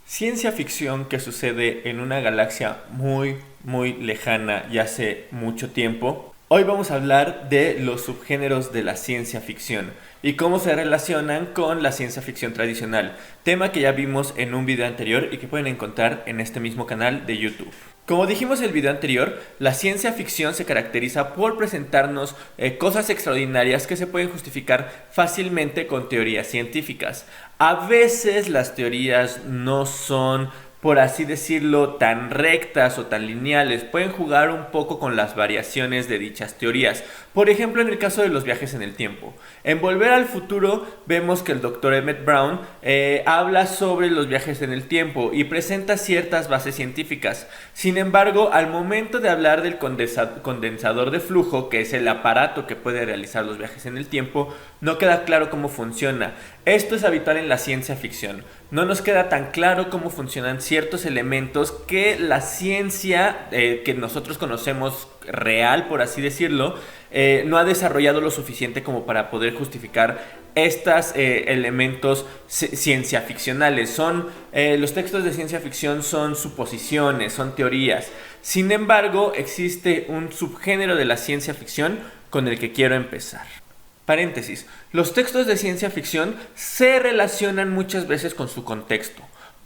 Ciencia ficción que sucede en una galaxia muy lejana y hace mucho tiempo. Hoy vamos a hablar de los subgéneros de la ciencia ficción y cómo se relacionan con la ciencia ficción tradicional, tema que ya vimos en un video anterior y que pueden encontrar en este mismo canal de YouTube. Como dijimos en el video anterior, la ciencia ficción se caracteriza por presentarnos cosas extraordinarias que se pueden justificar fácilmente con teorías científicas. A veces las teorías no son, por así decirlo, tan rectas o tan lineales. Pueden jugar un poco con las variaciones de dichas teorías. Por ejemplo, en el caso de los viajes en el tiempo. En Volver al Futuro vemos que el Dr. Emmett Brown habla sobre los viajes en el tiempo y presenta ciertas bases científicas. Sin embargo, al momento de hablar del condensador de flujo, que es el aparato que puede realizar los viajes en el tiempo, no queda claro cómo funciona. Esto es habitual en la ciencia ficción. No nos queda tan claro cómo funcionan ciertos elementos que la ciencia que nosotros conocemos real, por así decirlo, no ha desarrollado lo suficiente como para poder justificar estos elementos ciencia ficcionales. Los textos de ciencia ficción son suposiciones, son teorías. Sin embargo, existe un subgénero de la ciencia ficción con el que quiero empezar. Paréntesis, los textos de ciencia ficción se relacionan muchas veces con su contexto.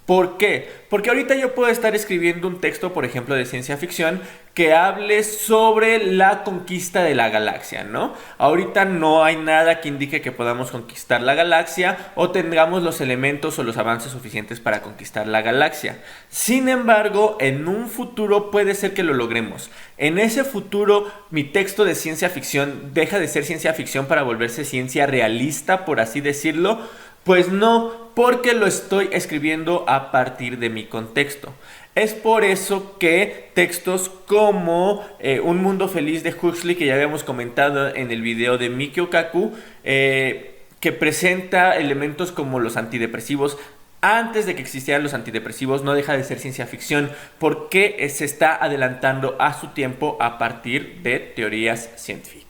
¿Por qué? Porque ahorita yo puedo estar escribiendo un texto, por ejemplo, de ciencia ficción que hable sobre la conquista de la galaxia, ¿no? Ahorita no hay nada que indique que podamos conquistar la galaxia o tengamos los elementos o los avances suficientes para conquistar la galaxia. Sin embargo, en un futuro puede ser que lo logremos. En ese futuro, mi texto de ciencia ficción deja de ser ciencia ficción para volverse ciencia realista, por así decirlo. Pues no, porque lo estoy escribiendo a partir de mi contexto. Es por eso que textos como Un Mundo Feliz de Huxley, que ya habíamos comentado en el video de Mikio Kaku, que presenta elementos como los antidepresivos, antes de que existieran los antidepresivos, no deja de ser ciencia ficción, porque se está adelantando a su tiempo a partir de teorías científicas.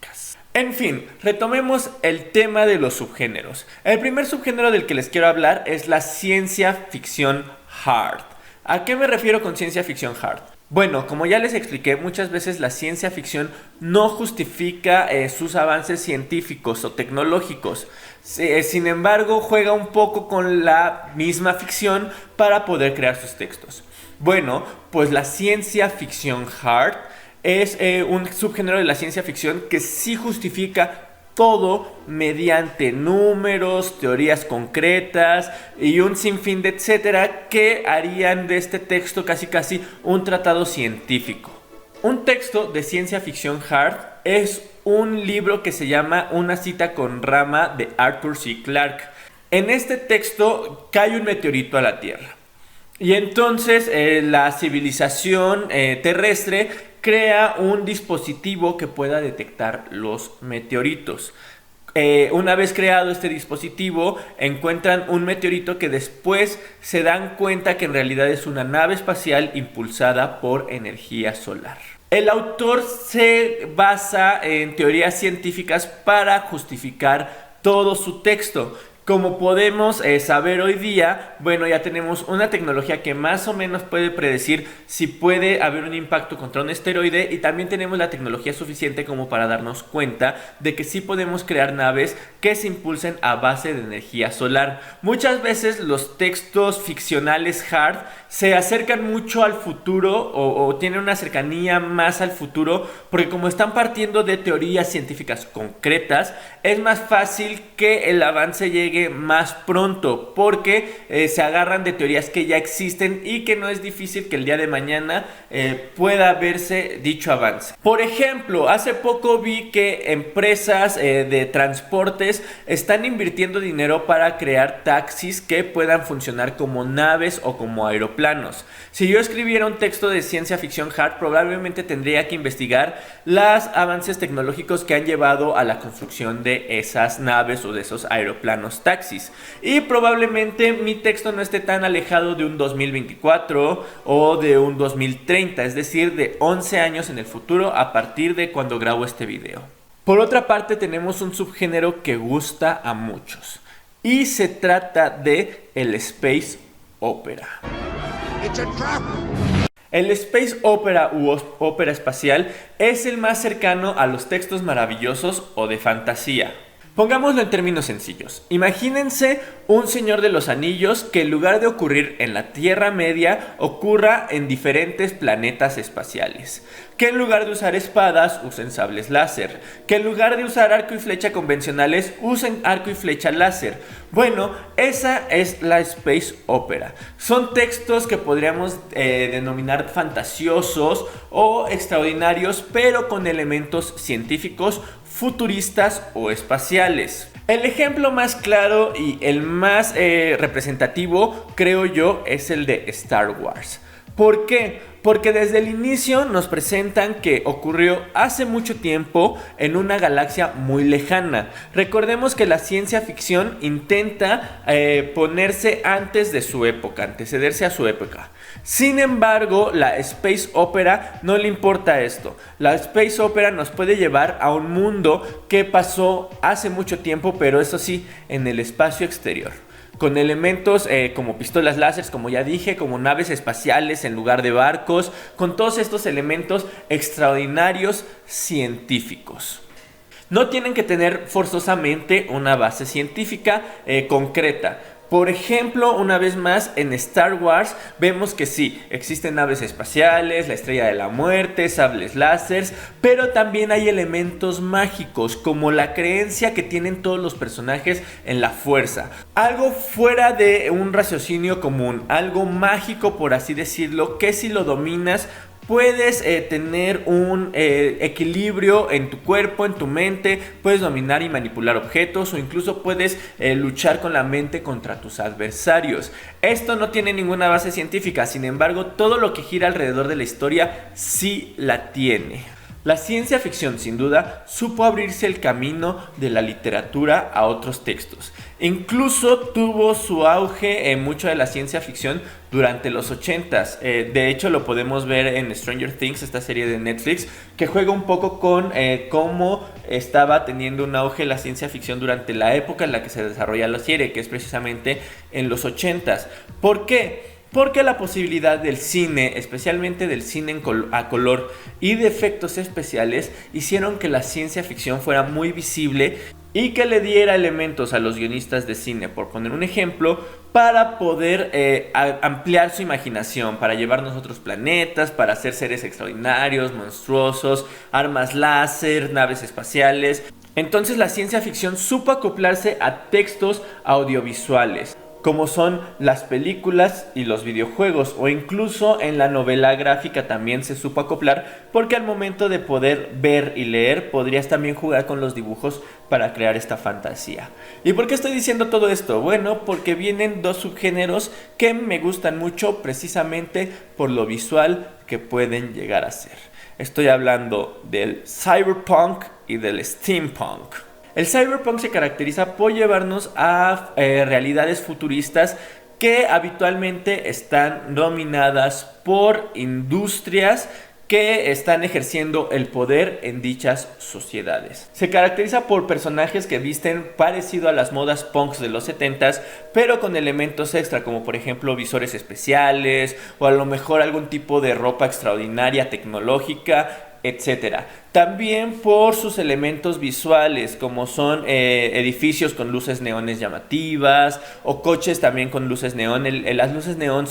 En fin, retomemos el tema de los subgéneros. El primer subgénero del que les quiero hablar es la ciencia ficción hard. ¿A qué me refiero con ciencia ficción hard? Bueno, como ya les expliqué, muchas veces la ciencia ficción no justifica sus avances científicos o tecnológicos. Sin embargo, juega un poco con la misma ficción para poder crear sus textos. Bueno, pues la ciencia ficción hard es un subgénero de la ciencia ficción que sí justifica todo mediante números, teorías concretas y un sinfín de etcétera que harían de este texto casi un tratado científico. Un texto de ciencia ficción hard es un libro que se llama Una cita con Rama de Arthur C. Clarke. En este texto cae un meteorito a la Tierra. Y entonces la civilización terrestre crea un dispositivo que pueda detectar los meteoritos. Una vez creado este dispositivo, encuentran un meteorito que después se dan cuenta que en realidad es una nave espacial impulsada por energía solar. El autor se basa en teorías científicas para justificar todo su texto. Como podemos saber hoy día, bueno, ya tenemos una tecnología que más o menos puede predecir si puede haber un impacto contra un asteroide, y también tenemos la tecnología suficiente como para darnos cuenta de que sí podemos crear naves que se impulsen a base de energía solar. Muchas veces los textos ficcionales hard se acercan mucho al futuro o tienen una cercanía más al futuro, porque como están partiendo de teorías científicas concretas, es más fácil que el avance llegue más pronto, porque se agarran de teorías que ya existen y que no es difícil que el día de mañana pueda verse dicho avance. Por ejemplo, hace poco vi que empresas de transportes están invirtiendo dinero para crear taxis que puedan funcionar como naves o como aeroplanos. Si yo escribiera un texto de ciencia ficción hard, probablemente tendría que investigar los avances tecnológicos que han llevado a la construcción de esas naves o de esos aeroplanos taxis, y probablemente mi texto no esté tan alejado de un 2024 o de un 2030, es decir, de 11 años en el futuro a partir de cuando grabo este video. Por otra parte, tenemos un subgénero que gusta a muchos y se trata de el space opera. El space opera u ópera espacial es el más cercano a los textos maravillosos o de fantasía. Pongámoslo en términos sencillos. Imagínense un Señor de los Anillos que en lugar de ocurrir en la Tierra Media, ocurra en diferentes planetas espaciales. Que en lugar de usar espadas, usen sables láser. Que en lugar de usar arco y flecha convencionales, usen arco y flecha láser. Bueno, esa es la Space Opera. Son textos que podríamos denominar fantasiosos o extraordinarios, pero con elementos científicos, futuristas o espaciales. El ejemplo más claro y el más representativo, creo yo, es el de Star Wars. ¿Por qué? Porque desde el inicio nos presentan que ocurrió hace mucho tiempo en una galaxia muy lejana. Recordemos que la ciencia ficción intenta ponerse antes de su época, antecederse a su época. Sin embargo, la Space Opera no le importa esto. La Space Opera nos puede llevar a un mundo que pasó hace mucho tiempo, pero eso sí, en el espacio exterior. Con elementos como pistolas láser, como ya dije, como naves espaciales en lugar de barcos, con todos estos elementos extraordinarios científicos. No tienen que tener forzosamente una base científica concreta. Por ejemplo, una vez más en Star Wars vemos que sí, existen naves espaciales, la Estrella de la Muerte, sables láseres, pero también hay elementos mágicos como la creencia que tienen todos los personajes en la fuerza. Algo fuera de un raciocinio común, algo mágico por así decirlo, que si lo dominas puedes tener un equilibrio en tu cuerpo, en tu mente, puedes dominar y manipular objetos o incluso puedes luchar con la mente contra tus adversarios. Esto no tiene ninguna base científica, sin embargo, todo lo que gira alrededor de la historia sí la tiene. La ciencia ficción, sin duda, supo abrirse el camino de la literatura a otros textos. Incluso tuvo su auge en mucho de la ciencia ficción durante los 80s. De hecho, lo podemos ver en Stranger Things, esta serie de Netflix, que juega un poco con cómo estaba teniendo un auge la ciencia ficción durante la época en la que se desarrolla la serie, que es precisamente en los 80s. ¿Por qué? Porque la posibilidad del cine, especialmente del cine a color y de efectos especiales, hicieron que la ciencia ficción fuera muy visible y que le diera elementos a los guionistas de cine, por poner un ejemplo, para poder ampliar su imaginación, para llevarnos a otros planetas, para hacer seres extraordinarios, monstruosos, armas láser, naves espaciales. Entonces la ciencia ficción supo acoplarse a textos audiovisuales, como son las películas y los videojuegos, o incluso en la novela gráfica también se supo acoplar, porque al momento de poder ver y leer podrías también jugar con los dibujos para crear esta fantasía. ¿Y por qué estoy diciendo todo esto? Bueno, porque vienen dos subgéneros que me gustan mucho precisamente por lo visual que pueden llegar a ser. Estoy hablando del cyberpunk y del steampunk. El cyberpunk se caracteriza por llevarnos a realidades futuristas que habitualmente están dominadas por industrias que están ejerciendo el poder en dichas sociedades. Se caracteriza por personajes que visten parecido a las modas punks de los 70s, pero con elementos extra, como por ejemplo visores especiales o a lo mejor algún tipo de ropa extraordinaria tecnológica, etcétera. También por sus elementos visuales, como son edificios con luces neones llamativas o coches también con luces neón. Las luces neón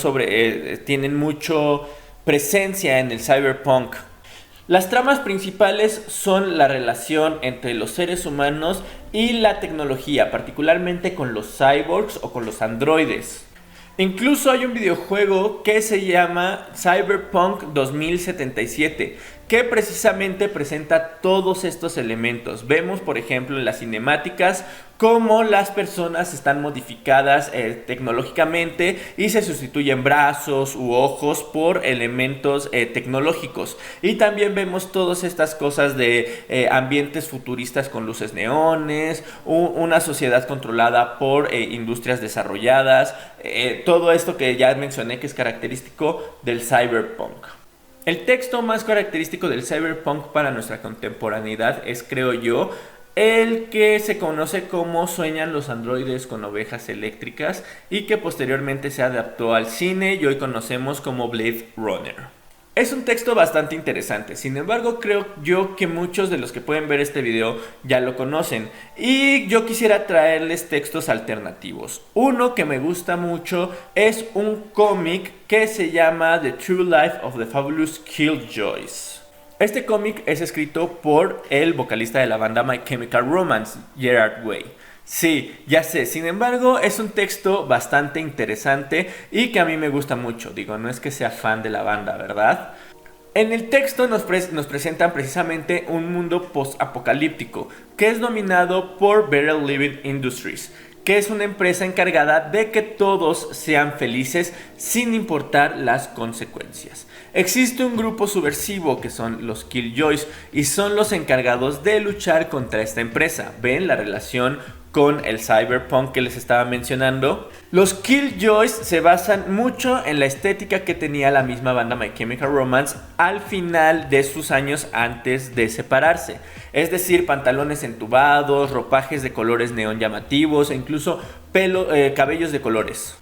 tienen mucho presencia en el cyberpunk. Las tramas principales son la relación entre los seres humanos y la tecnología, particularmente con los cyborgs o con los androides. Incluso hay un videojuego que se llama Cyberpunk 2077, que precisamente presenta todos estos elementos. Vemos, por ejemplo, en las cinemáticas cómo las personas están modificadas tecnológicamente y se sustituyen brazos u ojos por elementos tecnológicos. Y también vemos todas estas cosas de ambientes futuristas con luces neones, una sociedad controlada por industrias desarrolladas, todo esto que ya mencioné que es característico del cyberpunk. El texto más característico del cyberpunk para nuestra contemporaneidad es, creo yo, el que se conoce como Sueñan los androides con ovejas eléctricas y que posteriormente se adaptó al cine y hoy conocemos como Blade Runner. Es un texto bastante interesante, sin embargo creo yo que muchos de los que pueden ver este video ya lo conocen y yo quisiera traerles textos alternativos. Uno que me gusta mucho es un cómic que se llama The True Life of the Fabulous Killjoys. Este cómic es escrito por el vocalista de la banda My Chemical Romance, Gerard Way. Sí, ya sé, sin embargo es un texto bastante interesante y que a mí me gusta mucho. Digo, no es que sea fan de la banda, ¿verdad? En el texto nos presentan precisamente un mundo post-apocalíptico que es dominado por Better Living Industries, que es una empresa encargada de que todos sean felices sin importar las consecuencias. Existe un grupo subversivo que son los Killjoys y son los encargados de luchar contra esta empresa. ¿Ven la relación con el cyberpunk que les estaba mencionando? Los Killjoys se basan mucho en la estética que tenía la misma banda My Chemical Romance al final de sus años antes de separarse. Es decir, pantalones entubados, ropajes de colores neón llamativos e incluso cabellos de colores.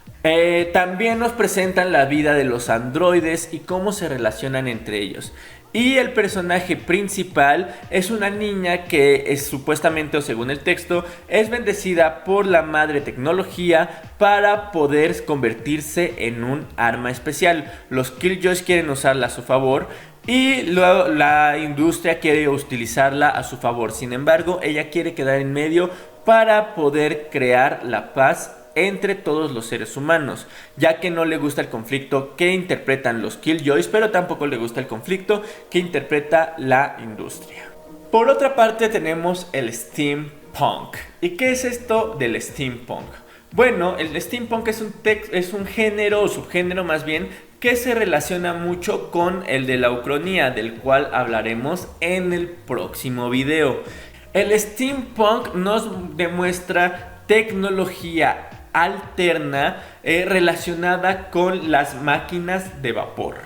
También nos presentan la vida de los androides y cómo se relacionan entre ellos. Y el personaje principal es una niña que es supuestamente, o según el texto, es bendecida por la madre tecnología para poder convertirse en un arma especial. Los Killjoys quieren usarla a su favor y luego la industria quiere utilizarla a su favor. Sin embargo, ella quiere quedar en medio para poder crear la paz entre todos los seres humanos, ya que no le gusta el conflicto que interpretan los Killjoys, pero tampoco le gusta el conflicto que interpreta la industria. Por otra parte tenemos el steampunk. ¿Y qué es esto del steampunk? Bueno, el steampunk es un género o subgénero más bien que se relaciona mucho con el de la ucronía, del cual hablaremos en el próximo video. El steampunk nos demuestra tecnología alterna relacionada con las máquinas de vapor.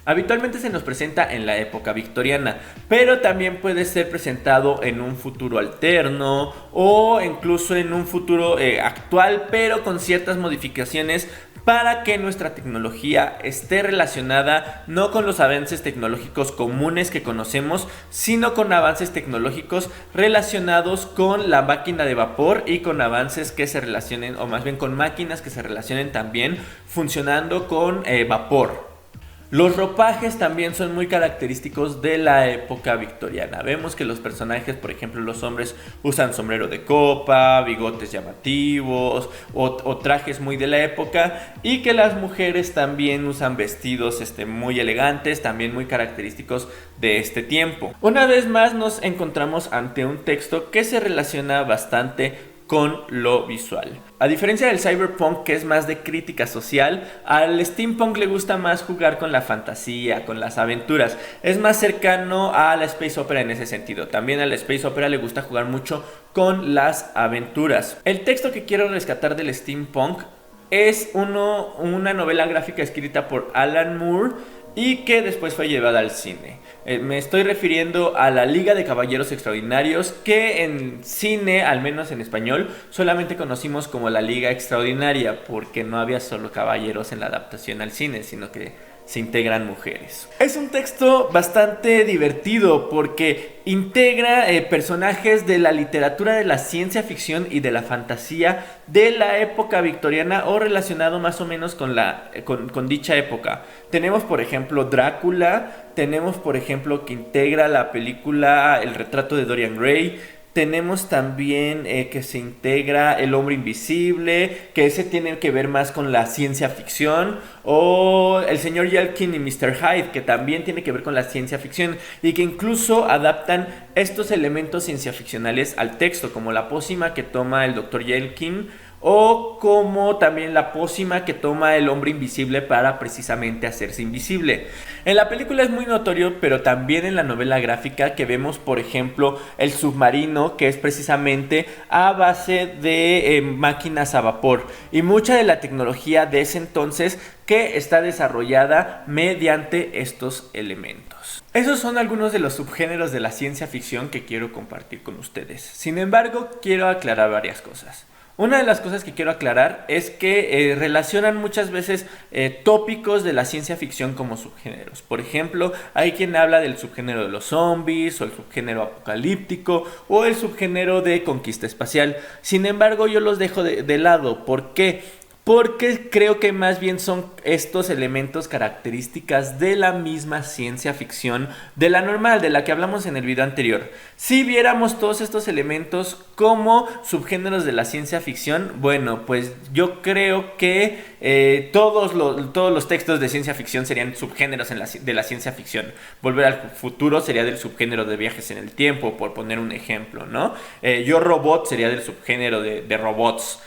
Habitualmente se nos presenta en la época victoriana, pero también puede ser presentado en un futuro alterno o incluso en un futuro actual, pero con ciertas modificaciones para que nuestra tecnología esté relacionada no con los avances tecnológicos comunes que conocemos, sino con avances tecnológicos relacionados con la máquina de vapor y con avances que se relacionen, o más bien con máquinas que se relacionen también funcionando con vapor. Los ropajes también son muy característicos de la época victoriana. Vemos que los personajes, por ejemplo, los hombres usan sombrero de copa, bigotes llamativos o trajes muy de la época, y que las mujeres también usan vestidos muy elegantes, también muy característicos de este tiempo. Una vez más nos encontramos ante un texto que se relaciona bastante con lo visual. A diferencia del cyberpunk, que es más de crítica social, al steampunk le gusta más jugar con la fantasía, con las aventuras. Es más cercano a la space opera en ese sentido. También a la space opera le gusta jugar mucho con las aventuras. El texto que quiero rescatar del steampunk es una novela gráfica escrita por Alan Moore y que después fue llevada al cine. Me estoy refiriendo a la Liga de Caballeros Extraordinarios, que en cine, al menos en español, solamente conocimos como la Liga Extraordinaria, porque no había solo caballeros en la adaptación al cine, sino que se integran mujeres. Es un texto bastante divertido porque integra personajes de la literatura de la ciencia ficción y de la fantasía de la época victoriana o relacionado más o menos con dicha época. Tenemos por ejemplo Drácula, tenemos por ejemplo que integra la película El retrato de Dorian Gray. Tenemos también que se integra El hombre invisible, que ese tiene que ver más con la ciencia ficción, o El señor Yelkin y Mr. Hyde, que también tiene que ver con la ciencia ficción y que incluso adaptan estos elementos ciencia ficcionales al texto, como la pócima que toma el Dr. Yelkin o como también la pócima que toma el hombre invisible para precisamente hacerse invisible. En la película es muy notorio, pero también en la novela gráfica, que vemos por ejemplo el submarino, que es precisamente a base de máquinas a vapor, y mucha de la tecnología de ese entonces que está desarrollada mediante estos elementos. Esos son algunos de los subgéneros de la ciencia ficción que quiero compartir con ustedes. Sin embargo, quiero aclarar varias cosas. Una de las cosas que quiero aclarar es que relacionan muchas veces tópicos de la ciencia ficción como subgéneros. Por ejemplo, hay quien habla del subgénero de los zombies, o el subgénero apocalíptico, o el subgénero de conquista espacial. Sin embargo, yo los dejo de lado. ¿Por qué? Porque creo que más bien son estos elementos características de la misma ciencia ficción, de la normal, de la que hablamos en el video anterior. Si viéramos todos estos elementos como subgéneros de la ciencia ficción, bueno, pues yo creo que todos los textos de ciencia ficción serían subgéneros de la ciencia ficción. Volver al futuro sería del subgénero de viajes en el tiempo, por poner un ejemplo, ¿no? Yo Robot sería del subgénero de robots.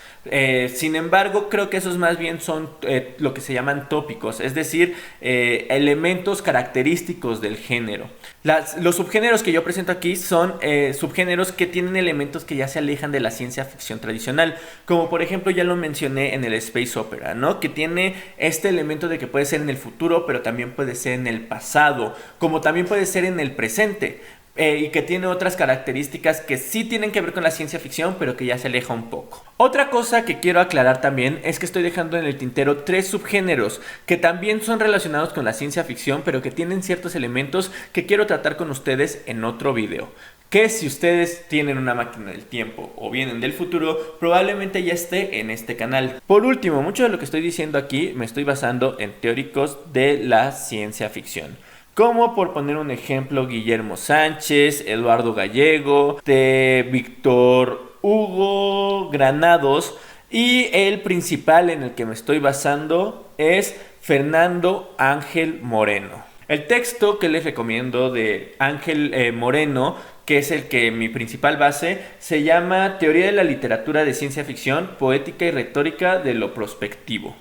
Sin embargo, creo que esos más bien son lo que se llaman tópicos, es decir, elementos característicos del género. Los subgéneros que yo presento aquí son subgéneros que tienen elementos que ya se alejan de la ciencia ficción tradicional, como por ejemplo ya lo mencioné en el Space Opera, ¿no? Que tiene este elemento de que puede ser en el futuro, pero también puede ser en el pasado, como también puede ser en el presente. Y que tiene otras características que sí tienen que ver con la ciencia ficción, pero que ya se aleja un poco. Otra cosa que quiero aclarar también es que estoy dejando en el tintero 3 subgéneros que también son relacionados con la ciencia ficción, pero que tienen ciertos elementos que quiero tratar con ustedes en otro video. Que si ustedes tienen una máquina del tiempo o vienen del futuro, probablemente ya esté en este canal. Por último, mucho de lo que estoy diciendo aquí me estoy basando en teóricos de la ciencia ficción, como por poner un ejemplo Guillermo Sánchez, Eduardo Gallego, de Víctor Hugo Granados, y el principal en el que me estoy basando es Fernando Ángel Moreno. El texto que les recomiendo de Ángel Moreno, que es el que mi principal base, se llama Teoría de la literatura de ciencia ficción, poética y retórica de lo prospectivo.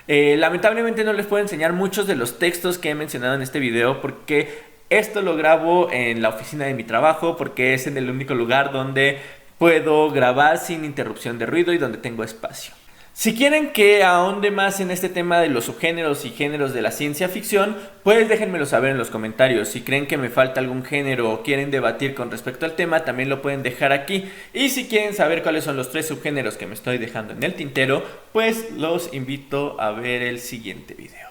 Lamentablemente no les puedo enseñar muchos de los textos que he mencionado en este video, porque esto lo grabo en la oficina de mi trabajo, porque es en el único lugar donde puedo grabar sin interrupción de ruido y donde tengo espacio. Si quieren que ahonde más en este tema de los subgéneros y géneros de la ciencia ficción, pues déjenmelo saber en los comentarios. Si creen que me falta algún género o quieren debatir con respecto al tema, también lo pueden dejar aquí. Y si quieren saber cuáles son los 3 subgéneros que me estoy dejando en el tintero, pues los invito a ver el siguiente video.